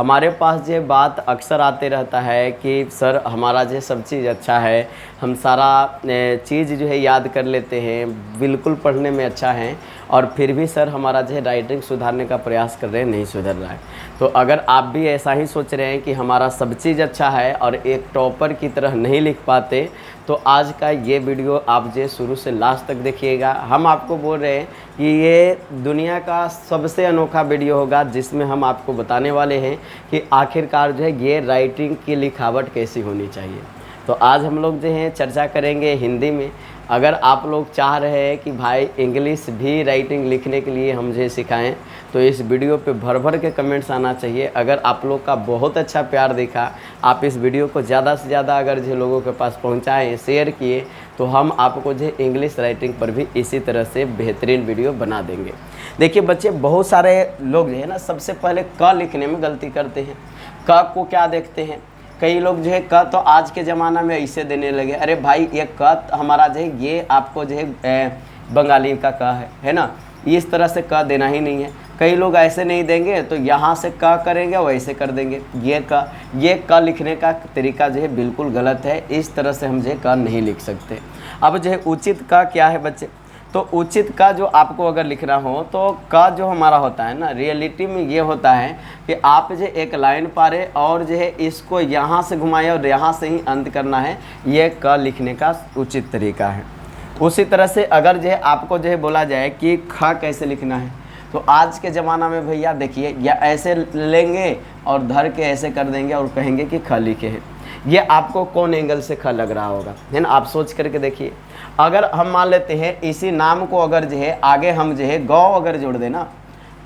हमारे पास ये बात अक्सर आते रहता है कि सर हमारा जो सब चीज़ अच्छा है, हम सारा चीज़ जो है याद कर लेते हैं, बिल्कुल पढ़ने में अच्छा है, और फिर भी सर हमारा जो है राइटिंग सुधारने का प्रयास कर रहे हैं, नहीं सुधर रहा है। तो अगर आप भी ऐसा ही सोच रहे हैं कि हमारा सब चीज़ अच्छा है और एक टॉपर की तरह नहीं लिख पाते, तो आज का ये वीडियो आप जो शुरू से लास्ट तक देखिएगा। हम आपको बोल रहे हैं कि ये दुनिया का सबसे अनोखा वीडियो होगा, जिसमें हम आपको बताने वाले हैं कि आखिरकार जो है ये राइटिंग की लिखावट कैसी होनी चाहिए। तो आज हम लोग जो हैं चर्चा करेंगे हिंदी में। अगर आप लोग चाह रहे हैं कि भाई इंग्लिश भी राइटिंग लिखने के लिए हम जो सिखाएं, तो इस वीडियो पे भर भर के कमेंट्स आना चाहिए। अगर आप लोग का बहुत अच्छा प्यार देखा, आप इस वीडियो को ज़्यादा से ज़्यादा अगर जो लोगों के पास पहुंचाएं, शेयर किए, तो हम आपको जो इंग्लिश राइटिंग पर भी इसी तरह से बेहतरीन वीडियो बना देंगे। देखिए बच्चे, बहुत सारे लोग जो है ना, सबसे पहले क लिखने में गलती करते हैं। क को क्या देखते हैं, कई लोग जो है क तो आज के ज़माना में ऐसे देने लगे, अरे भाई ये क हमारा जो है ये आपको जो है बंगाली का क है ना, इस तरह से क देना ही नहीं है। कई लोग ऐसे नहीं देंगे तो यहाँ से क करेंगे, वैसे कर देंगे। ये क लिखने का तरीका जो है बिल्कुल गलत है। इस तरह से हम जो है क नहीं लिख सकते। अब जो है उचित क क्या है बच्चे, तो उचित का जो आपको अगर लिखना हो तो का जो हमारा होता है ना, रियलिटी में ये होता है कि आप जो एक लाइन पारे और जो है इसको यहाँ से घुमाए और यहाँ से ही अंत करना है। ये का लिखने का उचित तरीका है। उसी तरह से अगर जो है आपको जो है बोला जाए कि ख कैसे लिखना है, तो आज के ज़माना में भैया देखिए, या ऐसे लेंगे और धर के ऐसे कर देंगे और कहेंगे कि ख लिखे हैं। ये आपको कौन एंगल से ख लग रहा होगा, है ना, आप सोच करके देखिए। अगर हम मान लेते हैं इसी नाम को अगर जो है आगे हम जो है गौ अगर जोड़ देना,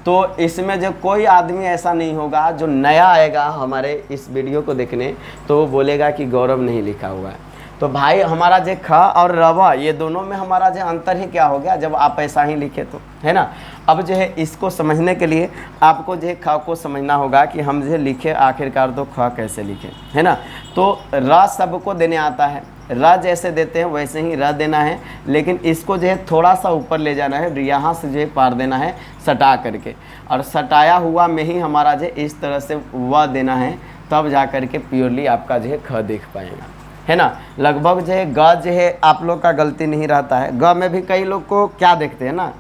तो इसमें जो कोई आदमी ऐसा नहीं होगा जो नया आएगा हमारे इस वीडियो को देखने, तो वो बोलेगा कि गौरव नहीं लिखा हुआ है। तो भाई हमारा जो ख और रवा, ये दोनों में हमारा जो अंतर ही क्या हो गया जब आप ऐसा ही लिखे तो, है ना। अब जो है इसको समझने के लिए आपको जो है ख को समझना होगा कि हम जो लिखे आखिरकार तो ख कैसे लिखें, है ना। तो र सबको देने आता है, र जैसे देते हैं वैसे ही र देना है, लेकिन इसको जो है थोड़ा सा ऊपर ले जाना है, यहाँ से जो है पार देना है सटा करके, और सटाया हुआ में ही हमारा जो इस तरह से व देना है, तब जा कर के प्योरली आपका जो है ख देख पाएगा, है ना। लगभग जो है ग जो है आप लोग का गलती नहीं रहता है। ग में भी कई लोग को क्या देखते हैं ना,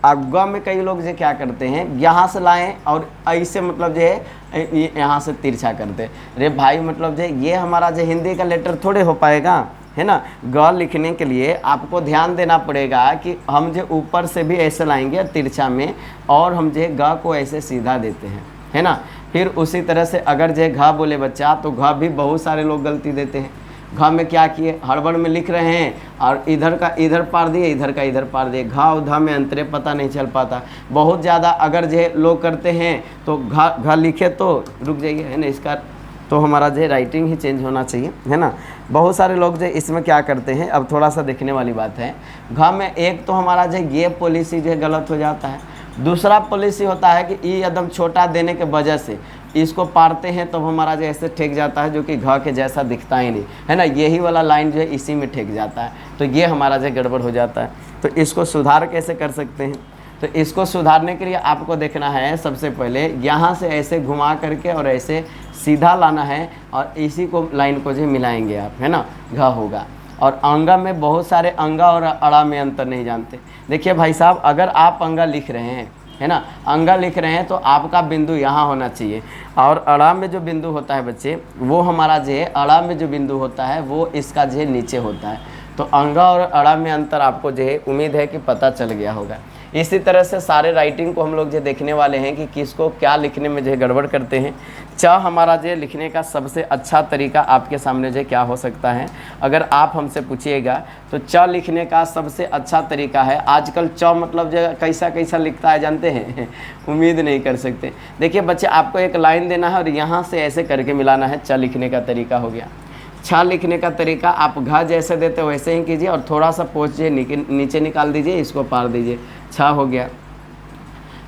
अब ग में कई लोग जो क्या करते हैं, यहाँ से लाएं और ऐसे मतलब जो है यहाँ से तिरछा करते हैं। अरे भाई मतलब जो ये हमारा जो हिंदी का लेटर थोड़े हो पाएगा, है ना। ग लिखने के लिए आपको ध्यान देना पड़ेगा कि हम जो ऊपर से भी ऐसे लाएंगे तिरछा में, और हम जो ग को ऐसे सीधा देते हैं, है ना। फिर उसी तरह से अगर जो घ बोले बच्चा, तो घ भी बहुत सारे लोग गलती देते हैं। घ में क्या किए, हड़बड़ में लिख रहे हैं और इधर का इधर पार दिए, इधर का इधर पार दिए। घ और ध में अंतरे पता नहीं चल पाता। बहुत ज़्यादा अगर जो लोग करते हैं तो घ लिखे तो रुक जाइए, है ना, इसका तो हमारा जो राइटिंग ही चेंज होना चाहिए, है ना। बहुत सारे लोग जो इसमें क्या करते हैं, अब थोड़ा सा देखने वाली बात है। घ में एक तो हमारा जो ये पॉलिसी जो गलत हो जाता है, दूसरा पॉलिसी होता है कि ई एकदम छोटा देने के वजह से इसको पारते हैं तो हमारा जो ऐसे ठेक जाता है, जो कि घ के जैसा दिखता ही नहीं, है ना। यही वाला लाइन जो है इसी में ठेक जाता है, तो ये हमारा जो गड़बड़ हो जाता है। तो इसको सुधार कैसे कर सकते हैं, तो इसको सुधारने के लिए आपको देखना है, सबसे पहले यहाँ से ऐसे घुमा करके और ऐसे सीधा लाना है, और इसी को लाइन को जो मिलाएंगे आप, है ना, घ होगा। और अंगा में बहुत सारे अंगा और अड़ा में अंतर नहीं जानते। देखिए भाई साहब, अगर आप अंगा लिख रहे हैं, है ना, अंगा लिख रहे हैं, तो आपका बिंदु यहाँ होना चाहिए, और अड़ा में जो बिंदु होता है बच्चे, वो हमारा जो है अड़ा में जो बिंदु होता है वो इसका जो है नीचे होता है। तो अंगा और अड़ा में अंतर आपको जो है उम्मीद है कि पता चल गया होगा। इसी तरह से सारे राइटिंग को हम लोग जो देखने वाले हैं कि किसको क्या लिखने में जो गड़बड़ करते हैं। च हमारा जो लिखने का सबसे अच्छा तरीका आपके सामने जो क्या हो सकता है, अगर आप हमसे पूछिएगा तो च लिखने का सबसे अच्छा तरीका है। आजकल च मतलब जो कैसा कैसा लिखता है जानते हैं उम्मीद नहीं कर सकते। देखिए बच्चे, आपको एक लाइन देना है और यहाँ से ऐसे करके मिलाना है, च लिखने का तरीका हो गया। छ लिखने का तरीका आप घ जैसे देते वैसे ही कीजिए, और थोड़ा सा पोंछ नीचे निकाल दीजिए, इसको पार दीजिए, छ हो गया।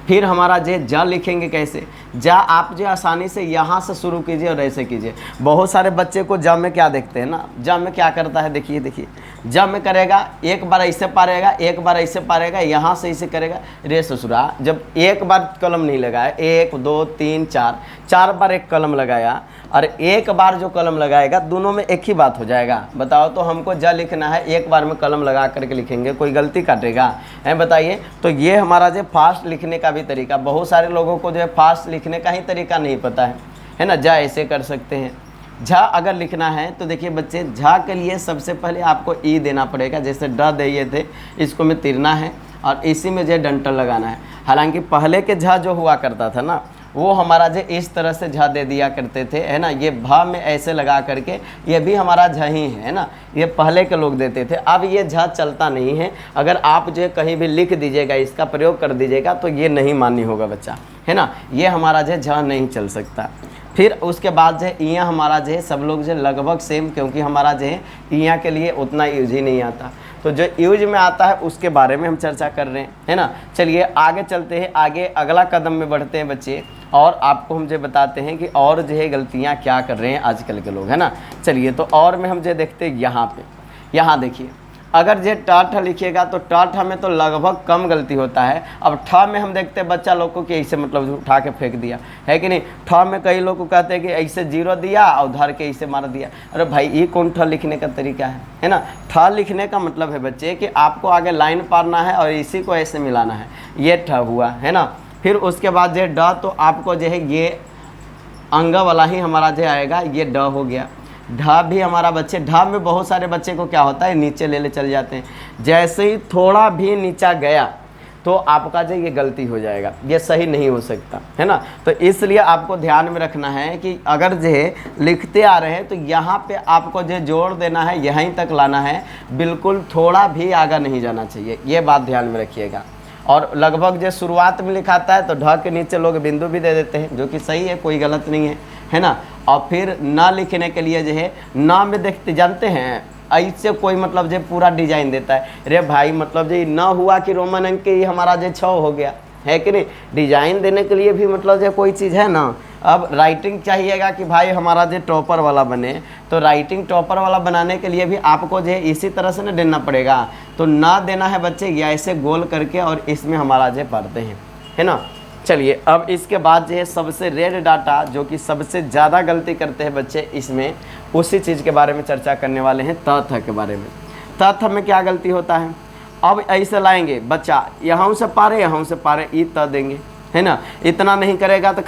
फिर हमारा जे ज लिखेंगे कैसे, जा आप जो आसानी से यहाँ से शुरू कीजिए और ऐसे कीजिए। बहुत सारे बच्चे को ज में क्या देखते हैं ना, ज में क्या करता है, देखिए देखिए, ज में करेगा एक बार ऐसे पारेगा, एक बार ऐसे पारेगा, यहाँ से ऐसे करेगा, रे ससुरा। जब एक बार कलम नहीं लगाया, 1 2 3 4 4 बार एक कलम लगाया और एक बार जो कलम लगाएगा दोनों में एक ही बात हो जाएगा। बताओ तो हमको ज लिखना है, एक बार में कलम लगा करके लिखेंगे, कोई गलती काटेगा है, बताइए। तो ये हमारा जो फास्ट लिखने का भी तरीका, बहुत सारे लोगों को जो है फास्ट लिखने का ही तरीका नहीं पता है ना। जा ऐसे कर सकते हैं। झा अगर लिखना है तो देखिए बच्चे, झा के लिए सबसे पहले आपको ई देना पड़ेगा। जैसे ड दिए थे, इसको में तिरना है और इसी में जो डंटल लगाना है। हालांकि पहले के झा जो हुआ करता था ना, वो हमारा जो इस तरह से झा दे दिया करते थे, है ना। ये भा में ऐसे लगा करके, ये भी हमारा झा ही है ना, ये पहले के लोग देते थे। अब ये झा चलता नहीं है। अगर आप जो कहीं भी लिख दीजिएगा, इसका प्रयोग कर दीजिएगा तो ये नहीं मान्य होगा बच्चा, है ना। ये हमारा जो झा नहीं चल सकता। फिर उसके बाद जो है इया हमारा जो है सब लोग जो लगभग सेम, क्योंकि हमारा जो है इया के लिए उतना यूज ही नहीं आता। तो जो यूज में आता है उसके बारे में हम चर्चा कर रहे हैं, है ना। चलिए आगे चलते हैं, आगे अगला कदम में बढ़ते हैं बच्चे, और आपको हम जो बताते हैं कि और जो है गलतियाँ क्या कर रहे हैं आजकल के लोग, है ना। चलिए तो और में हम जो देखते हैं यहाँ पे, यहाँ देखिए, अगर जे ट ठ लिखिएगा तो ट ठ में तो लगभग कम गलती होता है। अब ठ में हम देखते हैं बच्चा लोग को कि ऐसे मतलब उठा के फेंक दिया, है कि नहीं। ठ में कई लोग को कहते हैं कि ऐसे 0 दिया और धर के ऐसे मार दिया। अरे भाई, ये कौन ठ लिखने का तरीका है ना। ठ लिखने का मतलब है बच्चे कि आपको आगे लाइन पारना है और इसी को ऐसे मिलाना है, ये ठ हुआ, है ना। फिर उसके बाद जो ड, तो आपको जो है ये अंग वाला ही हमारा जो आएगा, ये ड हो गया। ढा भी हमारा बच्चे, ढा में बहुत सारे बच्चे को क्या होता है, नीचे ले चले जाते हैं। जैसे ही थोड़ा भी नीचा गया तो आपका जो ये गलती हो जाएगा, ये सही नहीं हो सकता, है ना। तो इसलिए आपको ध्यान में रखना है कि अगर जो है लिखते आ रहे हैं तो यहाँ पे आपको जो जोड़ देना है, यहीं तक लाना है, बिल्कुल थोड़ा भी आगे नहीं जाना चाहिए। ये बात ध्यान में रखिएगा। और लगभग जो शुरुआत में लिखाता है तो ढ के नीचे लोग बिंदु भी दे देते हैं, जो कि सही है, कोई गलत नहीं है ना। और फिर न लिखने के लिए जो है न में देखते जानते हैं, ऐसे कोई मतलब जो पूरा डिजाइन देता है। अरे भाई, मतलब जो न हुआ कि रोमन अंक के ये हमारा जो 6 हो गया, है कि नहीं। डिजाइन देने के लिए भी मतलब जो कोई चीज़ है ना। अब राइटिंग चाहिएगा कि भाई हमारा जो टॉपर वाला बने, तो राइटिंग टॉपर वाला बनाने के लिए भी आपको जो है इसी तरह से ना देना पड़ेगा। तो ना देना है बच्चे, या ऐसे गोल करके और इसमें हमारा जो पढ़ते हैं, है ना। चलिए अब इसके बाद जो है सबसे रेयर डाटा, जो कि सबसे ज़्यादा गलती करते हैं बच्चे, इसमें उसी चीज़ के बारे में चर्चा करने वाले हैं, त थ के बारे में। त थ में क्या गलती होता है। अब ऐसे लाएंगे बच्चा, यहाँ से पारे यहाँ से पारे, ई त देंगे, है ना। इतना नहीं करेगा तो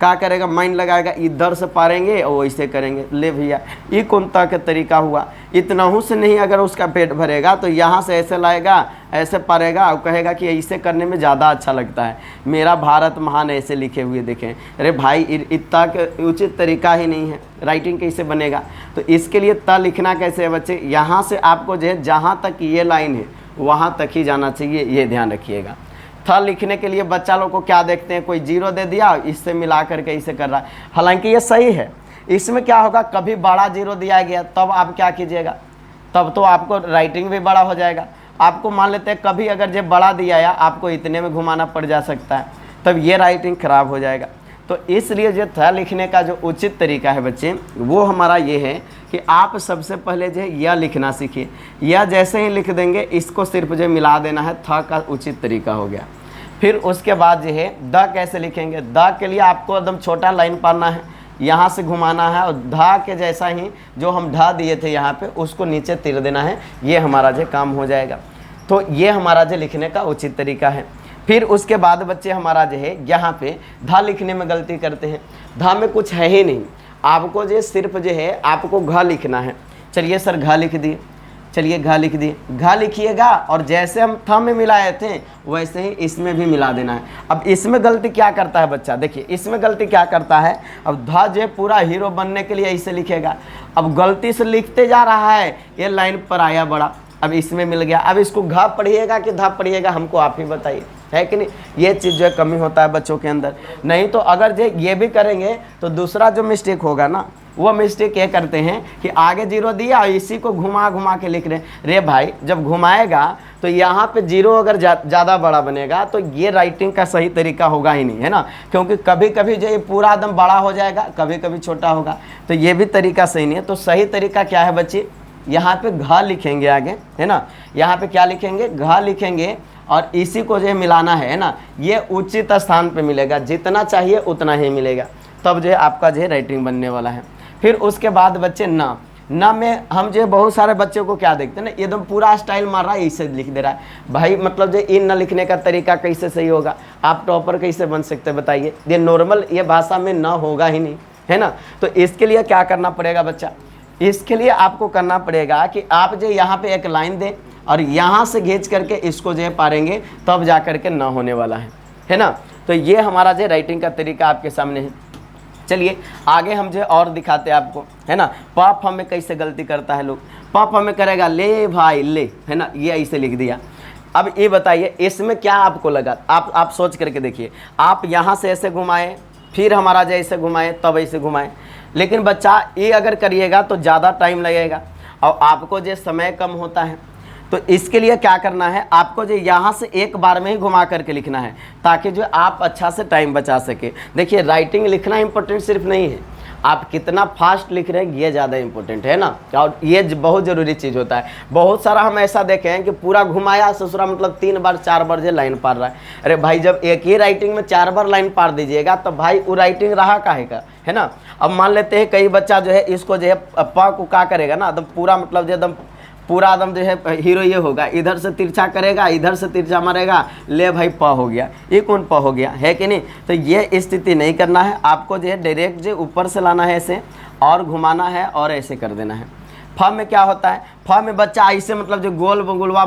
क्या करेगा, माइंड लगाएगा, इधर से पारेंगे और वैसे करेंगे। ले भैया, ये कौन ता का तरीका हुआ। इतना से नहीं अगर उसका पेट भरेगा तो यहाँ से ऐसे लाएगा, ऐसे पारेगा और कहेगा कि ऐसे करने में ज़्यादा अच्छा लगता है, मेरा भारत महान ऐसे लिखे हुए देखें। अरे भाई, इतना उचित तरीका ही नहीं है, राइटिंग कैसे बनेगा। तो इसके लिए त लिखना कैसे है बच्चे, यहाँ से आपको जो है जहाँ तक ये लाइन है वहाँ तक ही जाना चाहिए, ये ध्यान रखिएगा। थ लिखने के लिए बच्चा लोग को क्या देखते हैं, कोई 0 दे दिया, इससे मिला करके इसे कर रहा है। हालांकि ये सही है। इसमें क्या होगा, कभी बड़ा 0 दिया गया तब आप क्या कीजिएगा, तब तो आपको राइटिंग भी बड़ा हो जाएगा। आपको मान लेते हैं कभी अगर जब बड़ा दिया या आपको इतने में घुमाना पड़ जा सकता है, तब ये राइटिंग खराब हो जाएगा। तो इसलिए जो थ लिखने का जो उचित तरीका है बच्चे, वो हमारा ये है कि आप सबसे पहले जो है यह लिखना सीखिए। यह जैसे ही लिख देंगे, इसको सिर्फ जो मिला देना है, थ का उचित तरीका हो गया। फिर उसके बाद जो है द कैसे लिखेंगे। द के लिए आपको एकदम छोटा लाइन पाना है, यहाँ से घुमाना है और धा के जैसा ही जो हम ढा दिए थे यहाँ पे, उसको नीचे तिर देना है। ये हमारा जो काम हो जाएगा। तो ये हमारा जो लिखने का उचित तरीका है। फिर उसके बाद बच्चे हमारा जो है यहाँ पे धा लिखने में गलती करते हैं। धा में कुछ है ही नहीं, आपको जो सिर्फ जो है आपको घ लिखना है। चलिए सर घ लिख दिए, चलिए घ लिख दिए, घ लिखिएगा और जैसे हम थ में मिलाए थे वैसे ही इसमें भी मिला देना है। अब इसमें गलती क्या करता है बच्चा, देखिए इसमें गलती क्या करता है। अब ध जो पूरा हीरो बनने के लिए ऐसे लिखेगा, अब गलती से लिखते जा रहा है, ये लाइन पर आया बड़ा, अब इसमें मिल गया। अब इसको घ पढ़िएगा कि ध पढ़िएगा, हमको आप ही बताइए, है कि नहीं। ये चीज़ जो है कमी होता है बच्चों के अंदर। नहीं तो अगर जो ये भी करेंगे तो दूसरा जो मिस्टेक होगा ना, वो मिस्टेक ये करते हैं कि आगे जीरो दिया और इसी को घुमा घुमा के लिख रहे हैं। रे भाई, जब घुमाएगा तो यहाँ पे जीरो अगर ज़्यादा बड़ा बनेगा तो ये राइटिंग का सही तरीका होगा ही नहीं, है ना, क्योंकि कभी कभी जो ये पूरा एकदम बड़ा हो जाएगा, कभी कभी छोटा होगा, तो ये भी तरीका सही नहीं है। तो सही तरीका क्या है बच्चे, यहाँ पे घ लिखेंगे आगे, है ना, यहाँ पे क्या लिखेंगे, घ लिखेंगे और इसी को जो है मिलाना है ना, ये उचित स्थान पे मिलेगा, जितना चाहिए उतना ही मिलेगा, तब जो है आपका जो है राइटिंग बनने वाला है। फिर उसके बाद बच्चे ना में हम जो है बहुत सारे बच्चों को क्या देखते हैं ना, एकदम पूरा स्टाइल मार रहा है, इसे लिख दे रहा है। भाई मतलब जो इन न लिखने का तरीका कैसे सही होगा, आप टॉपर कैसे बन सकते हैं बताइए, ये नॉर्मल ये भाषा में ना होगा ही नहीं, है ना। तो इसके लिए क्या करना पड़ेगा बच्चा, इसके लिए आपको करना पड़ेगा कि आप जो यहाँ पे एक लाइन दें और यहाँ से खींच करके इसको जो है पारेंगे, तब जा करके ना होने वाला है ना। तो ये हमारा जो राइटिंग का तरीका आपके सामने है। चलिए आगे हम जो और दिखाते हैं आपको, है ना। प फ में कैसे गलती करता है लोग, प फ में करेगा ले भाई ले, है ना, ये ऐसे लिख दिया। अब ये बताइए इसमें क्या आपको लगा, आप सोच करके देखिए, आप यहाँ से ऐसे घुमाएं, फिर हमारा जो ऐसे घुमाएं, तब ऐसे घुमाएं, लेकिन बच्चा ये अगर करिएगा तो ज़्यादा टाइम लगेगा और आपको जो समय कम होता है। तो इसके लिए क्या करना है, आपको जो यहाँ से एक बार में ही घुमा करके लिखना है, ताकि जो आप अच्छा से टाइम बचा सके। देखिए राइटिंग लिखना इंपॉर्टेंट सिर्फ नहीं है, आप कितना फास्ट लिख रहे हैं ये ज़्यादा इंपॉर्टेंट है ना, और ये बहुत ज़रूरी चीज़ होता है। बहुत सारा हम ऐसा देखे हैं कि पूरा घुमाया ससुरा मतलब 3 बार 4 बार जो लाइन पार रहा है। अरे भाई जब एक ही राइटिंग में 4 बार लाइन पार दीजिएगा तो भाई वो राइटिंग रहा काहे का, है ना। अब मान लेते हैं कई बच्चा जो है इसको जो है प को क्या करेगा ना, एकदम पूरा मतलब जो एकदम पूरा एकदम जो है हीरो ये होगा, इधर से तिरछा करेगा, इधर से तिरछा मारेगा, ले भाई प हो गया, ये कौन प हो गया, है कि नहीं। तो ये स्थिति नहीं करना है, आपको जो है डायरेक्ट जो ऊपर से लाना है ऐसे और घुमाना है और ऐसे कर देना है। फ में क्या होता है, फ में बच्चा ऐसे मतलब जो गोल बगुलवा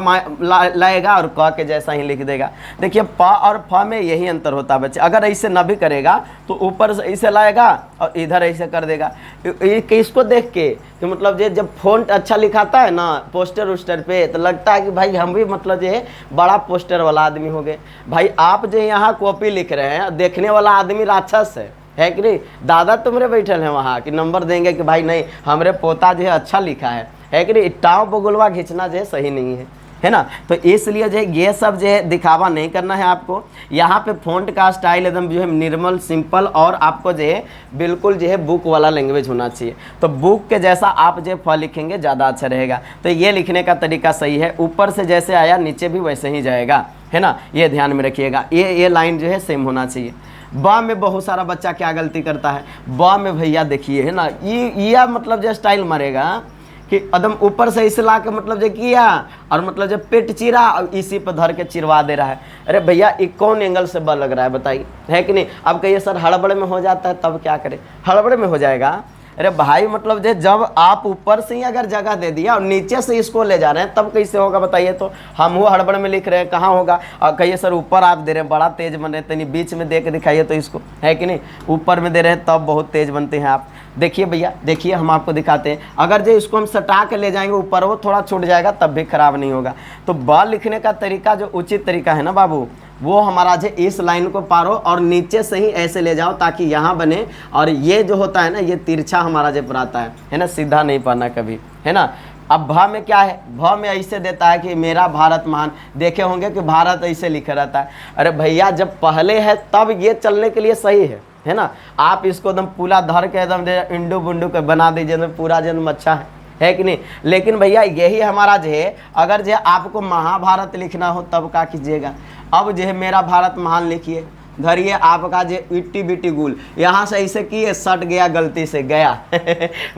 लाएगा और क के जैसा ही लिख देगा। देखिए प और फ में यही अंतर होता है बच्चे, अगर ऐसे न भी करेगा तो ऊपर से ऐसे लाएगा और इधर ऐसे कर देगा। किसको देख के कि मतलब ये जब फ़ॉन्ट अच्छा लिखाता है ना पोस्टर वोस्टर पे, तो लगता है कि भाई हम भी मतलब ये बड़ा पोस्टर वाला आदमी हो गए। भाई आप जो यहाँ कॉपी लिख रहे हैं, देखने वाला आदमी राक्षस है कि नहीं। दादा तुम्हारे बैठल हैं वहाँ कि नंबर देंगे कि भाई नहीं हमरे पोता जो है अच्छा लिखा है कि नहीं। टाँव बगुलवा खींचना जो है सही नहीं है ना। तो इसलिए जो है ये सब जो है दिखावा नहीं करना है आपको। यहाँ पे फ़ॉन्ट का स्टाइल एकदम जो है निर्मल सिंपल, और आपको जो है बिल्कुल जो है बुक वाला लैंग्वेज होना चाहिए। तो बुक के जैसा आप जो फ लिखेंगे ज़्यादा अच्छा रहेगा। तो ये लिखने का तरीका सही है, ऊपर से जैसे आया नीचे भी वैसे ही जाएगा, है ना। ये ध्यान में रखिएगा, ये लाइन जो है सेम होना चाहिए। ब में बहुत सारा बच्चा क्या गलती करता है, ब में भैया देखिए है ना, ये मतलब जो स्टाइल मारेगा कि एकदम ऊपर से इसे ला के मतलब जो किया और मतलब जब पेट चीरा और इसी पर धर के चिरवा दे रहा है। अरे भैया ये कौन एंगल से ब लग रहा है बताइए, है कि नहीं। अब कहिए सर हड़बड़ में हो जाता है, तब क्या करें, हड़बड़ में हो जाएगा। अरे भाई मतलब जो जब आप ऊपर से ही अगर जगह दे दिया और नीचे से इसको ले जा रहे हैं तब कैसे होगा बताइए। तो हम वो हड़बड़ में लिख रहे हैं, कहाँ होगा। और कहिए सर ऊपर आप दे रहे हैं बड़ा तेज बन रहे हैं, बीच में दे के दिखाइए तो इसको, है कि नहीं। ऊपर में दे रहे हैं तब बहुत तेज बनते हैं आप। देखिए भैया देखिए हम आपको दिखाते हैं, अगर जो इसको हम सटा के ले जाएंगे ऊपर वो थोड़ा छूट जाएगा तब भी खराब नहीं होगा। तो ब लिखने का तरीका जो उचित तरीका है ना बाबू, वो हमारा जो इस लाइन को पारो और नीचे से ही ऐसे ले जाओ ताकि यहाँ बने। और ये जो होता है ना ये तिरछा हमारा जो पराता है ना, सीधा नहीं पाना कभी, है ना। अब भ में क्या है, भ में ऐसे देता है कि मेरा भारत महान। देखे होंगे कि भारत ऐसे लिखा रहता है। अरे भैया जब पहले है तब ये चलने के लिए सही है ना। आप इसको एकदम पूरा धर के एकदम इंडू बुंडू के बना दीजिए तो पूरा जन्म अच्छा है कि नहीं। लेकिन भैया यही हमारा जो है, अगर जो आपको महाभारत लिखना हो तब क्या कीजिएगा। अब जो है मेरा भारत महान लिखिए, धरिए आपका जो इट्टी बिट्टी गुल यहाँ से ऐसे किए सट गया गलती से गया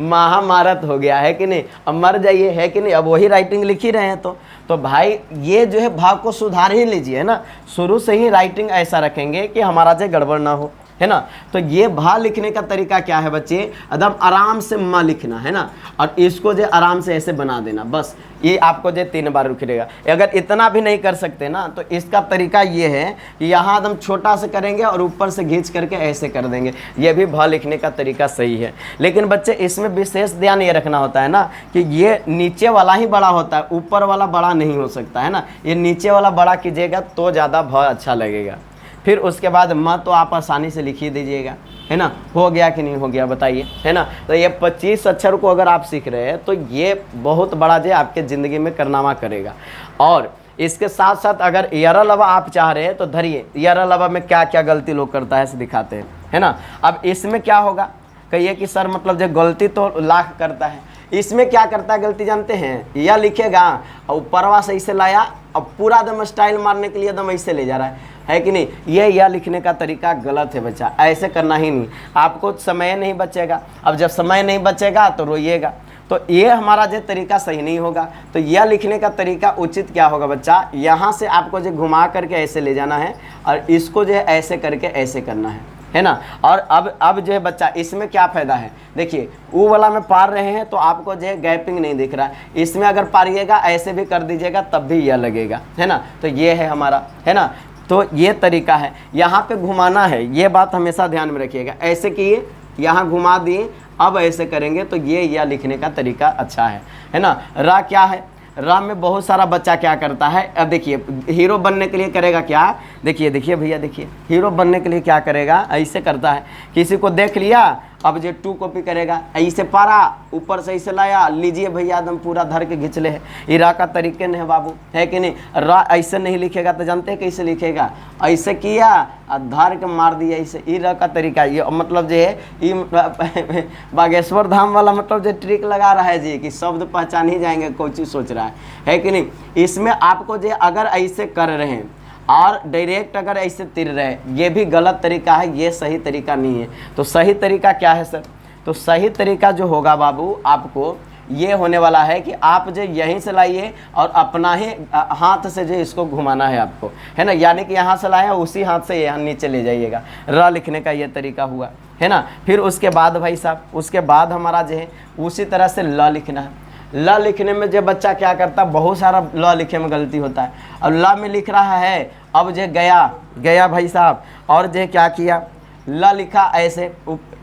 महाभारत हो गया, है कि नहीं। अब मर जाइए, है कि नहीं। अब वही राइटिंग लिख ही रहे हैं तो भाई ये जो है भाव को सुधार ही लीजिए, है ना। शुरू से ही राइटिंग ऐसा रखेंगे कि हमारा जो गड़बड़ ना हो, है ना। तो ये भा लिखने का तरीका क्या है बच्चे, एकदम आराम से म लिखना, है ना। और इसको जो आराम से ऐसे बना देना, बस ये आपको जो 3 बार रुकेगा। अगर इतना भी नहीं कर सकते ना तो इसका तरीका ये है कि यहाँ एकदम छोटा से करेंगे और ऊपर से खींच करके ऐसे कर देंगे। ये भी भा लिखने का तरीका सही है। लेकिन बच्चे इसमें विशेष ध्यान ये रखना होता है ना कि ये नीचे वाला ही बड़ा होता है, ऊपर वाला बड़ा नहीं हो सकता, है ना। ये नीचे वाला बड़ा कीजिएगा तो ज़्यादा भा अच्छा लगेगा। फिर उसके बाद म तो आप आसानी से लिख ही दीजिएगा, है ना। हो गया कि नहीं हो गया बताइए, है ना। तो ये 25 अक्षर को अगर आप सीख रहे हैं तो ये बहुत बड़ा जो आपके ज़िंदगी में कारनामा करेगा। और इसके साथ साथ अगर यरलवा आप चाह रहे हैं तो धरिए, यरलवा में क्या क्या गलती लोग करता है दिखाते हैं, है ना। अब इसमें क्या होगा, कहिए कि सर मतलब जो गलती तो लाख करता है, इसमें क्या करता है गलती जानते हैं, यह लिखेगा और ऊपरवा से इसे लाया अब पूरा एकदम स्टाइल मारने के लिए एकदम ऐसे ले जा रहा है कि नहीं। ये यह लिखने का तरीका गलत है बच्चा, ऐसे करना ही नहीं, आपको समय नहीं बचेगा। अब जब समय नहीं बचेगा तो रोइएगा, तो ये हमारा जो तरीका सही नहीं होगा। तो यह लिखने का तरीका उचित क्या होगा बच्चा, यहाँ से आपको जो घुमा करके ऐसे ले जाना है और इसको जो है ऐसे करके ऐसे करना है ना। और अब जो है बच्चा इसमें क्या फ़ायदा है, देखिए वो वाला में पार रहे हैं तो आपको जो है गैपिंग नहीं दिख रहा है, इसमें अगर पारिएगा ऐसे भी कर दीजिएगा तब भी यह लगेगा, है ना। तो ये है हमारा, है ना। तो ये तरीका है, यहाँ पे घुमाना है, ये बात हमेशा ध्यान में रखिएगा। ऐसे किए, यहाँ घुमा दिए, अब ऐसे करेंगे तो ये या लिखने का तरीका अच्छा है ना। रा क्या है, रा में बहुत सारा बच्चा क्या करता है, अब देखिए हीरो बनने के लिए करेगा क्या, देखिए भैया देखिए, हीरो बनने के लिए क्या करेगा, ऐसे करता है, किसी को देख लिया अब जो 2 कॉपी करेगा, ऐसे पारा ऊपर से ऐसे लाया, लीजिए भैया एकदम पूरा धर के घिंच ले है। ये रा का तरीके नहीं है बाबू, है कि नहीं। रा ऐसे नहीं लिखेगा तो जानते हैं कैसे लिखेगा, ऐसे किया और धर के मार दिया ऐसे, ये रा का तरीका। ये मतलब जो है ये बागेश्वर धाम वाला मतलब जो ट्रिक लगा रहा है जी कि शब्द पहचान ही जाएंगे कोई चीज़ सोच रहा है कि नहीं। इसमें आपको जो अगर ऐसे कर रहे हैं और डायरेक्ट अगर ऐसे तिर रहे, ये भी गलत तरीका है, ये सही तरीका नहीं है। तो सही तरीका क्या है सर, तो सही तरीका जो होगा बाबू आपको ये होने वाला है कि आप जो यहीं से लाइए और अपना ही हाथ से जो इसको घुमाना है आपको, है ना। यानी कि यहाँ से लाए उसी हाथ से यहाँ नीचे ले जाइएगा। र लिखने का ये तरीका हुआ, है ना। फिर उसके बाद भाई साहब, उसके बाद हमारा जो है उसी तरह से ल लिखना है। ल लिखने में जो बच्चा क्या करता, बहुत सारा ल लिखने में गलती होता है। अब ल में लिख रहा है, अब जो गया भाई साहब, और जो क्या किया, ल लिखा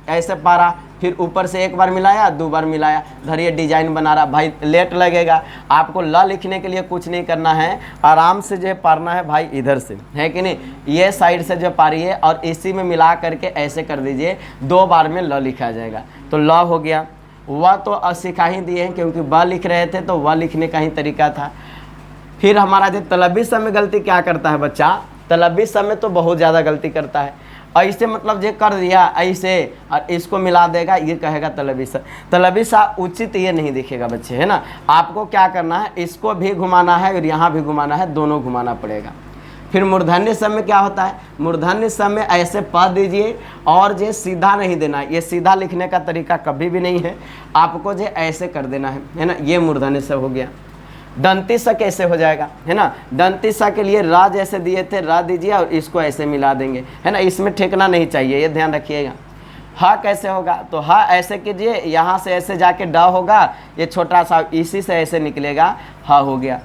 ऐसे पारा, फिर ऊपर से एक बार मिलाया, 2 बार मिलाया, धरिए डिजाइन बना रहा भाई, लेट लगेगा। आपको ल लिखने के लिए कुछ नहीं करना है, आराम से जो है पारना है भाई, इधर से, है कि नहीं। ये साइड से जो पारिए और इसी में मिला करके ऐसे कर दीजिए, 2 बार में ल लिखा जाएगा। तो ल हो गया। वह तो सिखा ही दिए हैं क्योंकि व लिख रहे थे तो वह लिखने का ही तरीका था। फिर हमारा जो तलबी समय गलती क्या करता है बच्चा, तलबी समय तो बहुत ज़्यादा गलती करता है। ऐसे मतलब जो कर दिया ऐसे और इसको मिला देगा, ये कहेगा तलबी सा। तलबी सा उचित ये नहीं दिखेगा बच्चे, है ना। आपको क्या करना है, इसको भी घुमाना है और यहाँ भी घुमाना है, दोनों घुमाना पड़ेगा। फिर मूर्धन्य समय क्या होता है, मूर्धन्य समय ऐसे पढ़ दीजिए और जो सीधा नहीं देना, ये सीधा लिखने का तरीका कभी भी नहीं है, आपको जो ऐसे कर देना है ना। ये मूर्धन्य स हो गया। दंती स कैसे हो जाएगा, है ना। दंती स के लिए रा जैसे दिए थे, रा दीजिए और इसको ऐसे मिला देंगे, है ना। इसमें ठेकना नहीं चाहिए, ये ध्यान रखिएगा। हा कैसे होगा, तो हा ऐसे कीजिए, यहाँ से ऐसे जाके ड होगा, ये छोटा सा इसी से ऐसे निकलेगा, हा हो गया।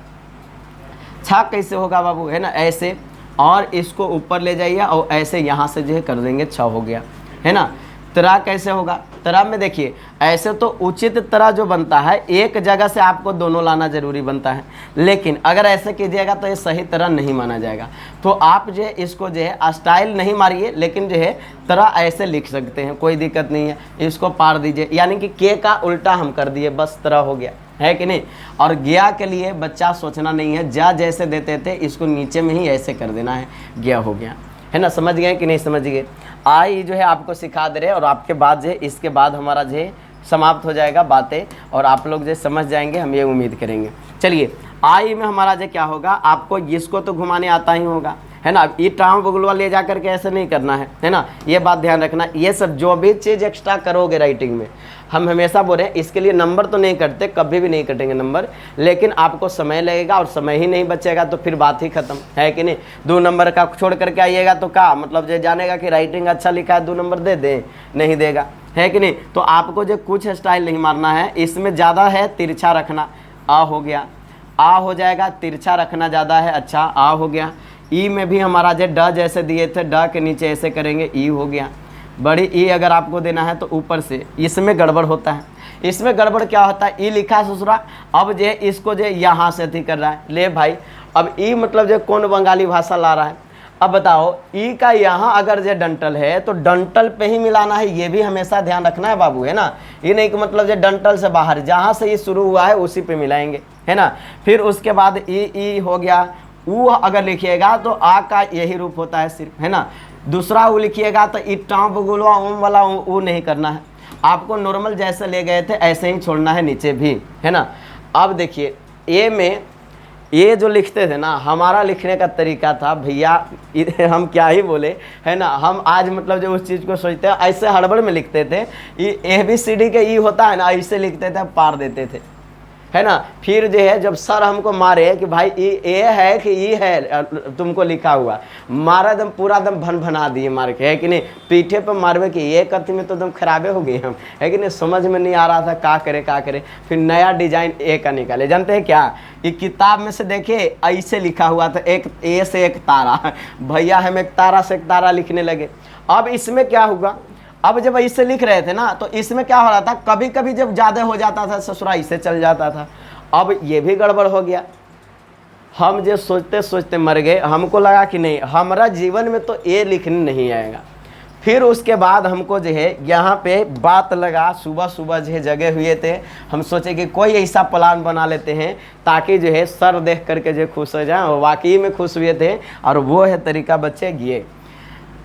छा कैसे होगा बाबू, है ना, ऐसे, और इसको ऊपर ले जाइए और ऐसे यहाँ से जो है कर देंगे, छ हो गया, है ना। तरा कैसे होगा, तरा में देखिए ऐसे तो उचित तरह जो बनता है, एक जगह से आपको दोनों लाना जरूरी बनता है, लेकिन अगर ऐसे कीजिएगा तो ये सही तरह नहीं माना जाएगा। तो आप जो है इसको जो है स्टाइल नहीं मारिए, लेकिन जो है तरह ऐसे लिख सकते हैं, कोई दिक्कत नहीं है। इसको पार दीजिए, यानी कि के का उल्टा हम कर दिए, बस तरह हो गया, है कि नहीं। और गया के लिए बच्चा सोचना नहीं है, जा जैसे देते थे इसको नीचे में ही ऐसे कर देना है, गया हो गया, है ना। समझ गए कि नहीं समझ गए। आई जो है आपको सिखा दे रहे और आपके बाद जो है इसके बाद हमारा जो है समाप्त हो जाएगा बातें और आप लोग जो समझ जाएंगे, हम ये उम्मीद करेंगे। चलिए आई में हमारा जो क्या होगा, आपको इसको तो घुमाने आता ही होगा, है ना। ये टाँव बगुलवा ले जा करके ऐसे नहीं करना है ना। ये बात ध्यान रखना। ये सब जो भी चीज़ एक्स्ट्रा करोगे राइटिंग में, हम हमेशा बोल रहे हैं इसके लिए नंबर तो नहीं कटते, कभी भी नहीं कटेंगे नंबर, लेकिन आपको समय लगेगा और समय ही नहीं बचेगा तो फिर बात ही खत्म, है कि नहीं। 2 नंबर का छोड़ करके आइएगा तो क्या मतलब जो जानेगा कि राइटिंग अच्छा लिखा है 2 नंबर दे दे, नहीं देगा, है कि नहीं। तो आपको जो कुछ स्टाइल नहीं मारना है, इसमें ज़्यादा है तिरछा रखना, आ हो गया, आ हो जाएगा, तिरछा रखना ज़्यादा है, अच्छा आ हो गया। ई में भी हमारा जो ड जैसे दिए थे, ड के नीचे ऐसे करेंगे, ई हो गया। बड़ी ई अगर आपको देना है तो ऊपर से, इसमें गड़बड़ होता है। इसमें गड़बड़ क्या होता है, ई लिखा ससुरा, अब जो इसको जो यहाँ से अथी कर रहा है, ले भाई। अब ई मतलब जो कौन बंगाली भाषा ला रहा है, अब बताओ ई का यहाँ अगर जो डंटल है तो डंटल पे ही मिलाना है, ये भी हमेशा ध्यान रखना है बाबू, है ना। ये नहीं कि मतलब जो डंटल से बाहर, जहाँ से ये शुरू हुआ है उसी पे मिलाएंगे, है ना। फिर उसके बाद ई हो गया। ऊ अगर लिखिएगा तो आ का यही रूप होता है सिर्फ, है ना। दूसरा ऊ लिखिएगा तो ई टाँप गुलवा ओम वाला ऊ नहीं करना है आपको, नॉर्मल जैसे ले गए थे ऐसे ही छोड़ना है नीचे भी, है ना। अब देखिए ए में ये जो लिखते थे ना, हमारा लिखने का तरीका था भैया, हम क्या ही बोले, है ना। हम आज मतलब जो उस चीज़ को सोचते हैं ऐसे हड़बड़ में लिखते थे, ये ABCD के ई होता है ना, ऐसे लिखते थे, पार देते थे, है ना। फिर जो है जब सर हमको मारे कि भाई ए है कि ई है तुमको लिखा हुआ, मारा दम पूरा दम भन भना दिए मार के, है कि नहीं। पीठे पर मारवे कि ये करते में तो दम खराबे हो गए हम, है कि नहीं। समझ में नहीं आ रहा था का करे। फिर नया डिजाइन ए का निकाले, जानते हैं क्या, ये किताब में से देखिए ऐसे लिखा हुआ था, एक ए से एक तारा, भैया हम एक तारा से एक तारा लिखने लगे। अब इसमें क्या हुआ, अब जब ऐसे लिख रहे थे ना तो इसमें क्या हो रहा था, कभी कभी जब ज़्यादा हो जाता था ससुरा इससे चल जाता था। अब ये भी गड़बड़ हो गया, हम जो सोचते सोचते मर गए। हमको लगा कि नहीं, हमारा जीवन में तो ये लिखने नहीं आएगा। फिर उसके बाद हमको जो है यहाँ पे बात लगा, सुबह सुबह जो है जगे हुए थे, हम सोचे कि कोई ऐसा प्लान बना लेते हैं ताकि जो है सर देख करके जो खुश हो जाए, और वाकई में खुश हुए थे। और वो है तरीका बच्चे, ये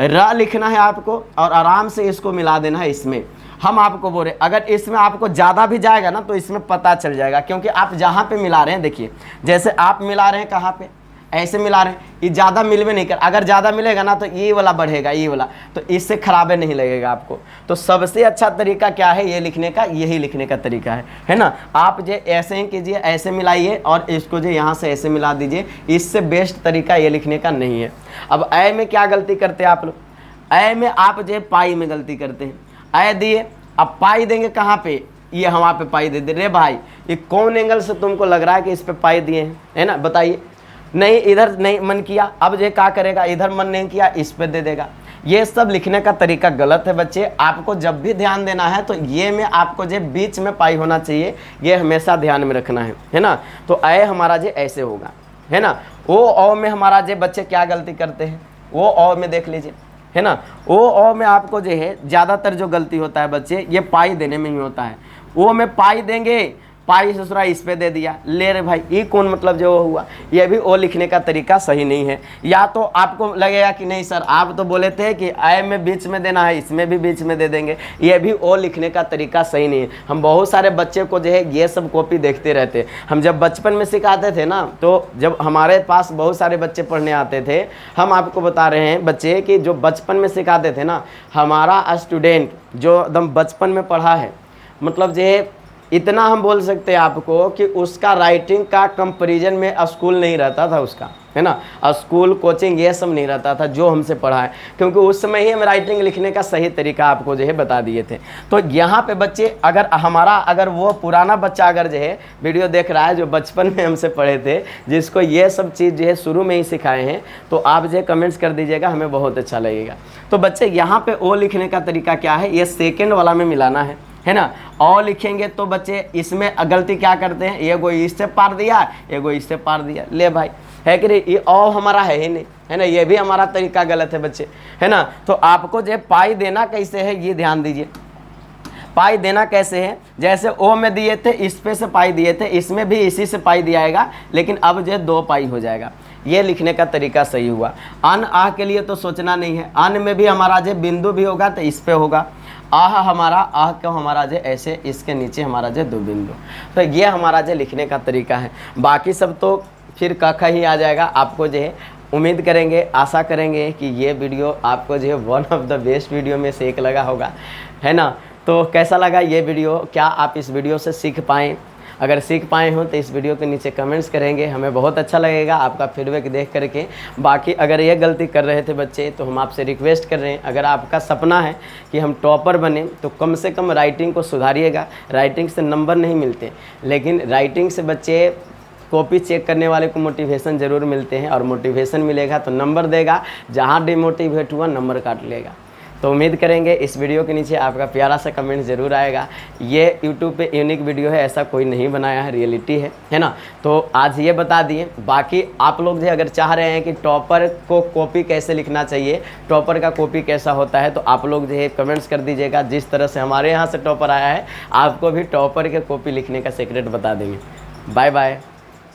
र लिखना है आपको और आराम से इसको मिला देना है इसमें। हम आपको बोल रहे अगर इसमें आपको ज़्यादा भी जाएगा ना तो इसमें पता चल जाएगा, क्योंकि आप जहाँ पे मिला रहे हैं, देखिए जैसे आप मिला रहे हैं कहाँ पे, ऐसे मिला रहे हैं, ये ज़्यादा मिलवे नहीं कर, अगर ज़्यादा मिलेगा ना तो ये वाला बढ़ेगा, ये वाला, तो इससे खराबे नहीं लगेगा आपको। तो सबसे अच्छा तरीका क्या है ये लिखने का, यही लिखने का तरीका है ना। आप जो ऐसे ही कीजिए, ऐसे मिलाइए और इसको जो यहाँ से ऐसे मिला दीजिए, इससे बेस्ट तरीका ये लिखने का नहीं है। अब ऐ में क्या गलती करते हैं आप लोग, ऐ में आप जो पाई में गलती करते हैं। ऐ दिए, अब पाई देंगे कहाँ पे, ये हम वहाँ पे पाई दे दे। रे भाई ये कौन एंगल से तुमको लग रहा है कि इस पे पाई दिए हैं, है ना, बताइए। नहीं, इधर नहीं मन किया, अब जो क्या करेगा, इधर मन नहीं किया इस पे दे देगा। ये सब लिखने का तरीका गलत है बच्चे। आपको जब भी ध्यान देना है तो ये में आपको जो बीच में पाई होना चाहिए, ये हमेशा ध्यान में रखना है ना। तो ऐ हमारा जो ऐसे होगा, है ना। ओ में हमारा जो बच्चे क्या गलती करते हैं, वो ओ में देख लीजिए, है ना। ओ में आपको जो है ज़्यादातर जो गलती होता है बच्चे, ये पाई देने में ही होता है। ओ में पाई देंगे, पाई ससुरा इस पे दे दिया, ले रे भाई, ये कौन मतलब जो हुआ। ये भी ओ लिखने का तरीका सही नहीं है। या तो आपको लगेगा कि नहीं सर आप तो बोले थे कि ऐ में बीच में देना है, इसमें भी बीच में दे देंगे, ये भी ओ लिखने का तरीका सही नहीं है। हम बहुत सारे बच्चे को जो है ये सब कॉपी देखते रहते। हम जब बचपन में सिखाते थे ना, तो जब हमारे पास बहुत सारे बच्चे पढ़ने आते थे, हम आपको बता रहे हैं बच्चे कि जो बचपन में सिखाते थे ना, हमारा स्टूडेंट जो एकदम बचपन में पढ़ा है, मतलब जो इतना हम बोल सकते हैं आपको कि उसका राइटिंग का कंपैरिजन में स्कूल नहीं रहता था उसका, है ना। स्कूल कोचिंग ये सब नहीं रहता था जो हमसे पढ़ा है, क्योंकि उस समय ही हम राइटिंग लिखने का सही तरीका आपको जो है बता दिए थे। तो यहाँ पे बच्चे अगर वो पुराना बच्चा अगर जो है वीडियो देख रहा है जो बचपन में हमसे पढ़े थे, जिसको ये सब चीज़ जो है शुरू में ही सिखाए हैं, तो आप जो है कमेंट्स कर दीजिएगा, हमें बहुत अच्छा लगेगा। तो बच्चे यहाँ पे ओ लिखने का तरीका क्या है, ये सेकेंड वाला में मिलाना है ना। और लिखेंगे तो बच्चे इसमें गलती क्या करते हैं, एगो इससे पार दिया, एगो इससे पार दिया, ले भाई, है कि नहीं, ये ओ हमारा है ही नहीं, है ना। ये भी हमारा तरीका गलत है बच्चे, है ना। तो आपको जो पाई देना कैसे है ये ध्यान दीजिए। पाई देना कैसे है, जैसे ओ में दिए थे इस पे से पाई दिए थे, इसमें भी इसी से पाई दिया जाएगा, लेकिन अब जो है 2 पाई हो जाएगा। ये लिखने का तरीका सही हुआ। अन आह के लिए तो सोचना नहीं है, अन में भी हमारा जो बिंदु भी होगा तो इस पे होगा। आह हमारा, आह क्यों हमारा जो ऐसे, इसके नीचे हमारा जो 2 बिंदु। तो ये हमारा जो लिखने का तरीका है। बाकी सब तो फिर कखा ही आ जाएगा। आपको जो है उम्मीद करेंगे, आशा करेंगे कि ये वीडियो आपको जो है one of the best video में से एक लगा होगा, है ना। तो कैसा लगा ये वीडियो, क्या आप इस वीडियो से सीख पाएँ? अगर सीख पाए हो तो इस वीडियो के नीचे कमेंट्स करेंगे, हमें बहुत अच्छा लगेगा आपका फीडबैक देख करके। बाकी अगर ये गलती कर रहे थे बच्चे तो हम आपसे रिक्वेस्ट कर रहे हैं, अगर आपका सपना है कि हम टॉपर बने तो कम से कम राइटिंग को सुधारिएगा। राइटिंग से नंबर नहीं मिलते, लेकिन राइटिंग से बच्चे कॉपी चेक करने वाले को मोटिवेशन ज़रूर मिलते हैं, और मोटिवेशन मिलेगा तो नंबर देगा, जहाँ डिमोटिवेट हुआ नंबर काट लेगा। तो उम्मीद करेंगे इस वीडियो के नीचे आपका प्यारा सा कमेंट ज़रूर आएगा। ये यूट्यूब पे यूनिक वीडियो है, ऐसा कोई नहीं बनाया है, रियलिटी है ना। तो आज ये बता दिए। बाकी आप लोग जो अगर चाह रहे हैं कि टॉपर को कॉपी कैसे लिखना चाहिए, टॉपर का कॉपी कैसा होता है, तो आप लोग जो है कमेंट्स कर दीजिएगा। जिस तरह से हमारे यहाँ से टॉपर आया है, आपको भी टॉपर के कॉपी लिखने का सीक्रेट बता देंगे। Bye bye.